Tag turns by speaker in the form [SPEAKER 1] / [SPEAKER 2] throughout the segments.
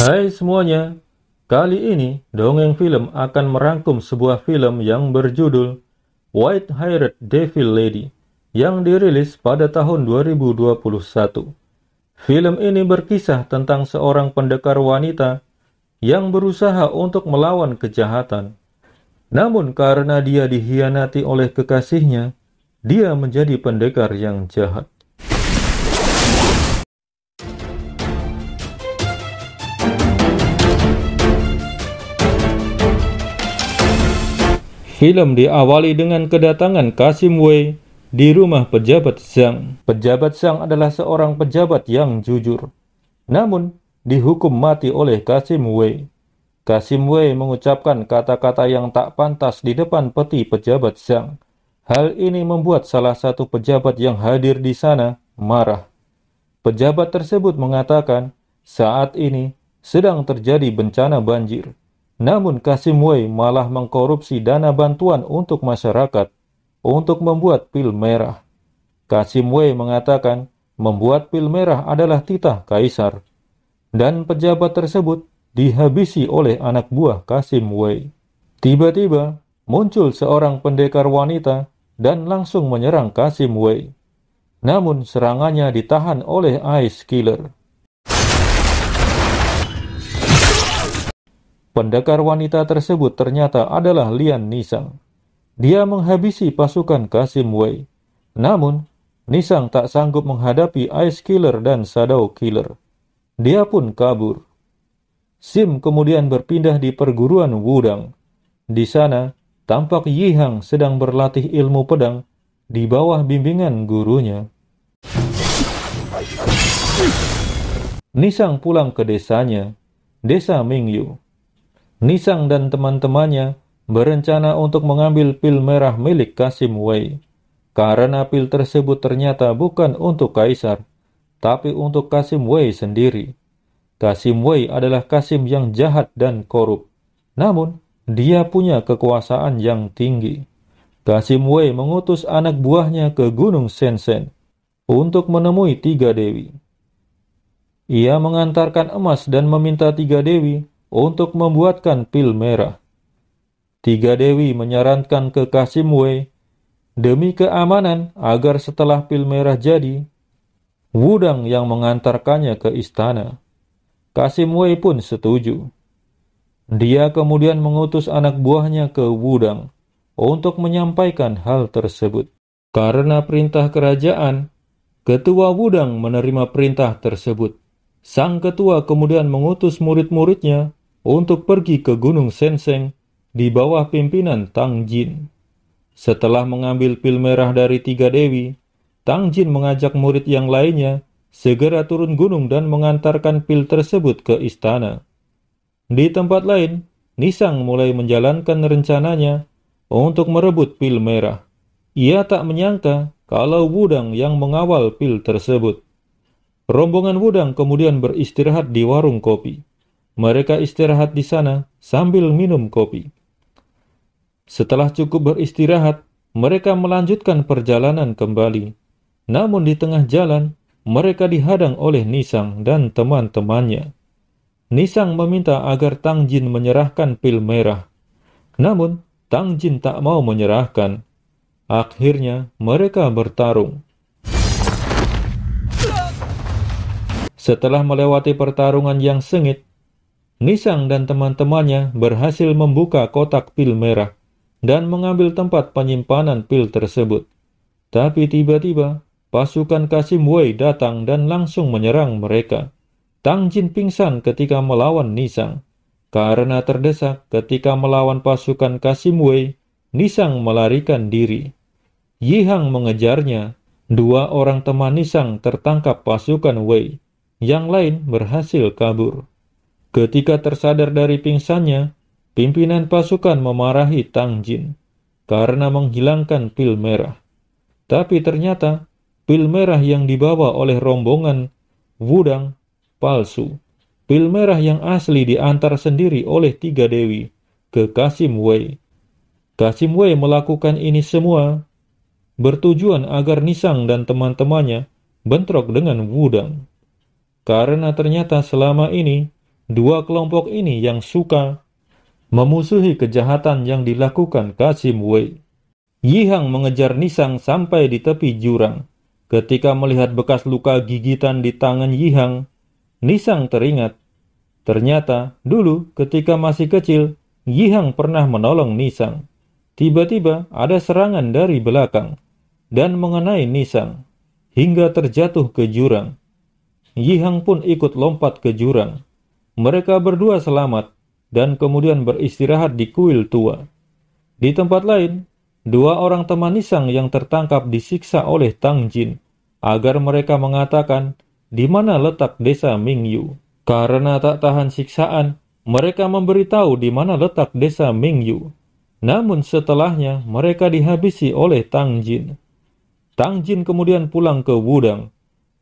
[SPEAKER 1] Hai semuanya, kali ini Dongeng Film akan merangkum sebuah film yang berjudul White-Haired Devil Lady yang dirilis pada tahun 2021. Film ini berkisah tentang seorang pendekar wanita yang berusaha untuk melawan kejahatan. Namun karena dia dikhianati oleh kekasihnya, dia menjadi pendekar yang jahat. Film diawali dengan kedatangan Kasim Wei di rumah pejabat Zhang. Pejabat Zhang adalah seorang pejabat yang jujur, namun dihukum mati oleh Kasim Wei. Kasim Wei mengucapkan kata-kata yang tak pantas di depan peti pejabat Zhang. Hal ini membuat salah satu pejabat yang hadir di sana marah. Pejabat tersebut mengatakan saat ini sedang terjadi bencana banjir. Namun Kasim Wei malah mengkorupsi dana bantuan untuk masyarakat untuk membuat pil merah. Kasim Wei mengatakan membuat pil merah adalah titah kaisar. Dan pejabat tersebut dihabisi oleh anak buah Kasim Wei. Tiba-tiba muncul seorang pendekar wanita dan langsung menyerang Kasim Wei. Namun serangannya ditahan oleh Ice Killer. Pendekar wanita tersebut ternyata adalah Lian Nisang. Dia menghabisi pasukan Kasim Wei. Namun, Nisang tak sanggup menghadapi Ice Killer dan Shadow Killer. Dia pun kabur. Sim kemudian berpindah di perguruan Wudang. Di sana, tampak Yihang sedang berlatih ilmu pedang di bawah bimbingan gurunya. Nisang pulang ke desanya, desa Mingyu. Nisang dan teman-temannya berencana untuk mengambil pil merah milik Kasim Wei. Karena pil tersebut ternyata bukan untuk kaisar, tapi untuk Kasim Wei sendiri. Kasim Wei adalah Kasim yang jahat dan korup. Namun, dia punya kekuasaan yang tinggi. Kasim Wei mengutus anak buahnya ke Gunung Shenzhen untuk menemui 3 dewi. Ia mengantarkan emas dan meminta 3 dewi untuk membuatkan pil merah. 3 dewi menyarankan ke Kasim Wei demi keamanan agar setelah pil merah jadi, Wudang yang mengantarkannya ke istana. Kasim Wei pun setuju. Dia kemudian mengutus anak buahnya ke Wudang untuk menyampaikan hal tersebut. Karena perintah kerajaan, ketua Wudang menerima perintah tersebut. Sang ketua kemudian mengutus murid-muridnya untuk pergi ke Gunung Shenzhen di bawah pimpinan Tang Jin. Setelah mengambil pil merah dari 3 dewi, Tang Jin mengajak murid yang lainnya segera turun gunung dan mengantarkan pil tersebut ke istana. Di tempat lain, Nisang mulai menjalankan rencananya untuk merebut pil merah. Ia tak menyangka kalau Wudang yang mengawal pil tersebut. Rombongan Wudang kemudian beristirahat di warung kopi. Mereka istirahat di sana sambil minum kopi. Setelah cukup beristirahat, mereka melanjutkan perjalanan kembali. Namun di tengah jalan, mereka dihadang oleh Nisang dan teman-temannya. Nisang meminta agar Tang Jin menyerahkan pil merah. Namun, Tang Jin tak mau menyerahkan. Akhirnya, mereka bertarung. Setelah melewati pertarungan yang sengit, Nisang dan teman-temannya berhasil membuka kotak pil merah dan mengambil tempat penyimpanan pil tersebut. Tapi tiba-tiba, pasukan Kasim Wei datang dan langsung menyerang mereka. Tang Jin pingsan ketika melawan Nisang. Karena terdesak ketika melawan pasukan Kasim Wei, Nisang melarikan diri. Yihang mengejarnya. 2 orang teman Nisang tertangkap pasukan Wei. Yang lain berhasil kabur. Ketika tersadar dari pingsannya, pimpinan pasukan memarahi Tang Jin karena menghilangkan pil merah. Tapi ternyata pil merah yang dibawa oleh rombongan Wudang palsu. Pil merah yang asli diantar sendiri oleh 3 dewi ke Kasim Wei. Kasim Wei melakukan ini semua bertujuan agar Nisang dan teman-temannya bentrok dengan Wudang. karena ternyata selama ini dua kelompok ini yang suka memusuhi kejahatan yang dilakukan Kasim Wei. Yihang mengejar Nisang sampai di tepi jurang. Ketika melihat bekas luka gigitan di tangan Yihang, Nisang teringat. Ternyata dulu ketika masih kecil, Yihang pernah menolong Nisang. Tiba-tiba ada serangan dari belakang dan mengenai Nisang hingga terjatuh ke jurang. Yihang pun ikut lompat ke jurang. Mereka berdua selamat dan kemudian beristirahat di kuil tua. Di tempat lain, dua orang teman Nisang yang tertangkap disiksa oleh Tang Jin agar mereka mengatakan di mana letak desa Mingyu. Karena tak tahan siksaan, mereka memberitahu di mana letak desa Mingyu. Namun setelahnya mereka dihabisi oleh Tang Jin. Tang Jin kemudian pulang ke Wudang.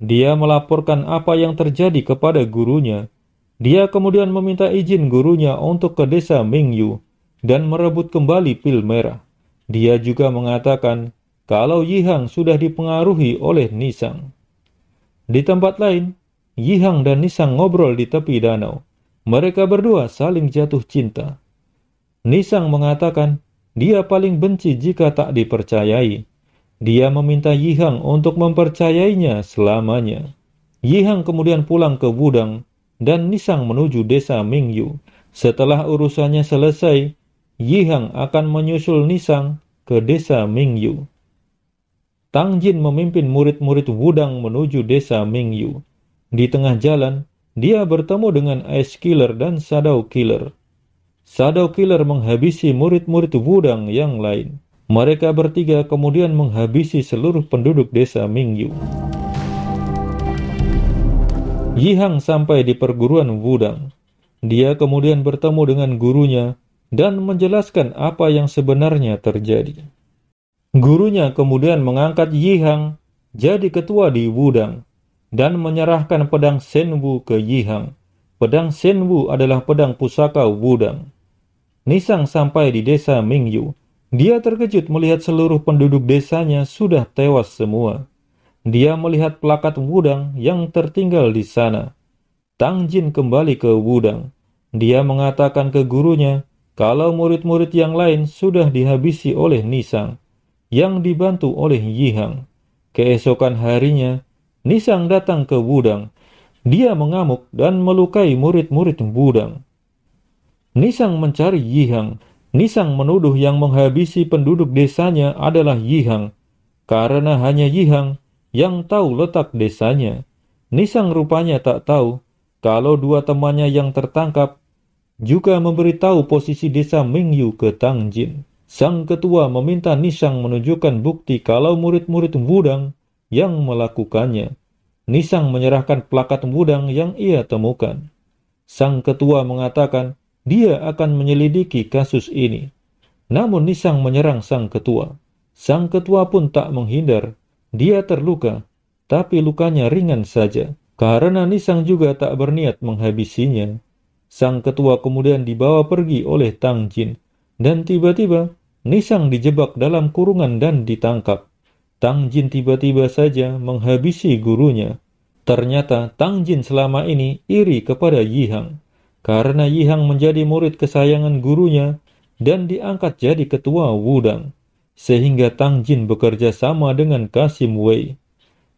[SPEAKER 1] Dia melaporkan apa yang terjadi kepada gurunya. Dia kemudian meminta izin gurunya untuk ke desa Mingyu dan merebut kembali pil merah. Dia juga mengatakan kalau Yihang sudah dipengaruhi oleh Nisang. Di tempat lain, Yihang dan Nisang ngobrol di tepi danau. Mereka berdua saling jatuh cinta. Nisang mengatakan dia paling benci jika tak dipercayai. Dia meminta Yihang untuk mempercayainya selamanya. Yihang kemudian pulang ke Wudang dan Nisang menuju desa Mingyu. Setelah urusannya selesai, Yihang akan menyusul Nisang ke desa Mingyu. Tang Jin memimpin murid-murid Wudang menuju desa Mingyu. Di tengah jalan, dia bertemu dengan Ice Killer dan Shadow Killer. Shadow Killer menghabisi murid-murid Wudang yang lain. Mereka bertiga kemudian menghabisi seluruh penduduk desa Mingyu. Yihang sampai di perguruan Wudang. Dia kemudian bertemu dengan gurunya dan menjelaskan apa yang sebenarnya terjadi. Gurunya kemudian mengangkat Yihang jadi ketua di Wudang dan menyerahkan pedang Shenwu ke Yihang. Pedang Shenwu adalah pedang pusaka Wudang. Nisang sampai di desa Mingyu. Dia terkejut melihat seluruh penduduk desanya sudah tewas semua. Dia melihat plakat Wudang yang tertinggal di sana. Tang Jin kembali ke Wudang. Dia mengatakan ke gurunya kalau murid-murid yang lain sudah dihabisi oleh Nisang, yang dibantu oleh Yihang. Keesokan harinya, Nisang datang ke Wudang. Dia mengamuk dan melukai murid-murid Wudang. Nisang mencari Yihang. Nisang menuduh yang menghabisi penduduk desanya adalah Yihang, karena hanya Yihang yang tahu letak desanya. Nisang rupanya tak tahu kalau dua temannya yang tertangkap juga memberitahu posisi desa Mingyu ke Tang Jin. Sang ketua meminta Nisang menunjukkan bukti kalau murid-murid Wudang yang melakukannya. Nisang menyerahkan plakat Wudang yang ia temukan. Sang ketua mengatakan dia akan menyelidiki kasus ini. Namun Nisang menyerang sang ketua. Sang ketua pun tak menghindar. Dia terluka, tapi lukanya ringan saja. Karena Nisang juga tak berniat menghabisinya. Sang ketua kemudian dibawa pergi oleh Tang Jin. Dan tiba-tiba Nisang dijebak dalam kurungan dan ditangkap. Tang Jin tiba-tiba saja menghabisi gurunya. Ternyata Tang Jin selama ini iri kepada Yihang. Karena Yihang menjadi murid kesayangan gurunya dan diangkat jadi ketua Wudang, sehingga Tang Jin bekerja sama dengan Kasim Wei.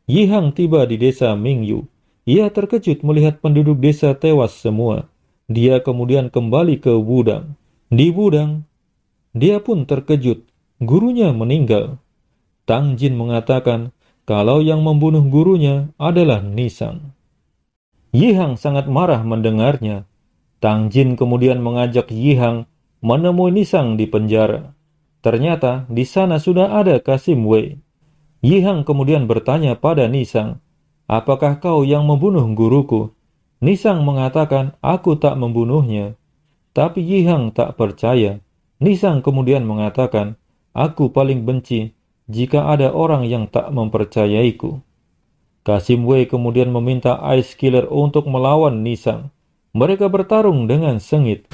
[SPEAKER 1] Yihang tiba di desa Mingyu. Ia terkejut melihat penduduk desa tewas semua. Dia kemudian kembali ke Wudang. Di Wudang, dia pun terkejut. Gurunya meninggal. Tang Jin mengatakan kalau yang membunuh gurunya adalah Nisang. Yihang sangat marah mendengarnya. Tang Jin kemudian mengajak Yihang menemui Nisang di penjara. Ternyata di sana sudah ada Kasim Wei. Yihang kemudian bertanya pada Nisang, apakah kau yang membunuh guruku? Nisang mengatakan, aku tak membunuhnya. Tapi Yihang tak percaya. Nisang kemudian mengatakan, aku paling benci jika ada orang yang tak mempercayaiku. Kasim Wei kemudian meminta Ice Killer untuk melawan Nisang. Mereka bertarung dengan sengit.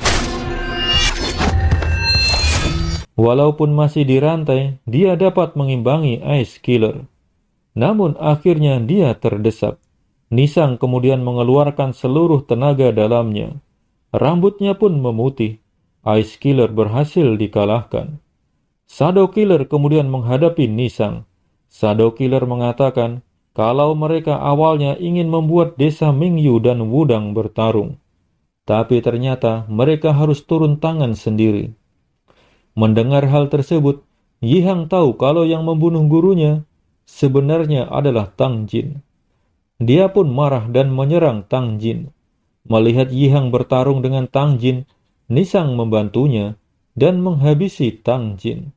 [SPEAKER 1] Walaupun masih dirantai, dia dapat mengimbangi Ice Killer. Namun akhirnya dia terdesak. Nisang kemudian mengeluarkan seluruh tenaga dalamnya. Rambutnya pun memutih. Ice Killer berhasil dikalahkan. Shadow Killer kemudian menghadapi Nisang. Shadow Killer mengatakan kalau mereka awalnya ingin membuat desa Mingyu dan Wudang bertarung. Tapi ternyata mereka harus turun tangan sendiri. Mendengar hal tersebut, Yihang tahu kalau yang membunuh gurunya sebenarnya adalah Tang Jin. Dia pun marah dan menyerang Tang Jin. Melihat Yihang bertarung dengan Tang Jin, Nisang membantunya dan menghabisi Tang Jin.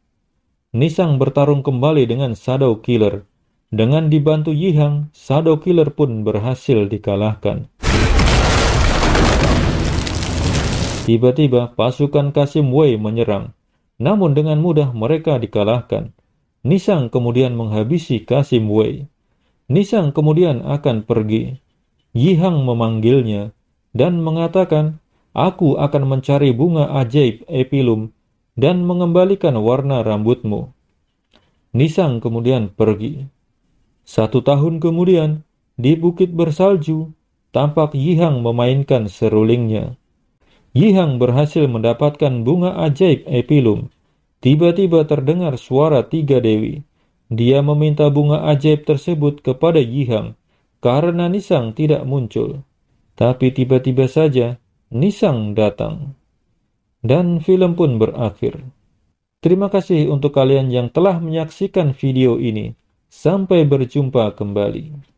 [SPEAKER 1] Nisang bertarung kembali dengan Shadow Killer. Dengan dibantu Yihang, Shadow Killer pun berhasil dikalahkan. Tiba-tiba pasukan Kasim Wei menyerang. Namun dengan mudah mereka dikalahkan. Nisang kemudian menghabisi Kasim Wei. Nisang kemudian akan pergi. Yihang memanggilnya dan mengatakan, "Aku akan mencari bunga ajaib Epilum dan mengembalikan warna rambutmu." Nisang kemudian pergi. 1 tahun kemudian, di bukit bersalju, tampak Yihang memainkan serulingnya. Yihang berhasil mendapatkan bunga ajaib Epilum. Tiba-tiba terdengar suara 3 dewi. Dia meminta bunga ajaib tersebut kepada Yihang karena Nisang tidak muncul. Tapi tiba-tiba saja Nisang datang. Dan film pun berakhir. Terima kasih untuk kalian yang telah menyaksikan video ini. Sampai berjumpa kembali.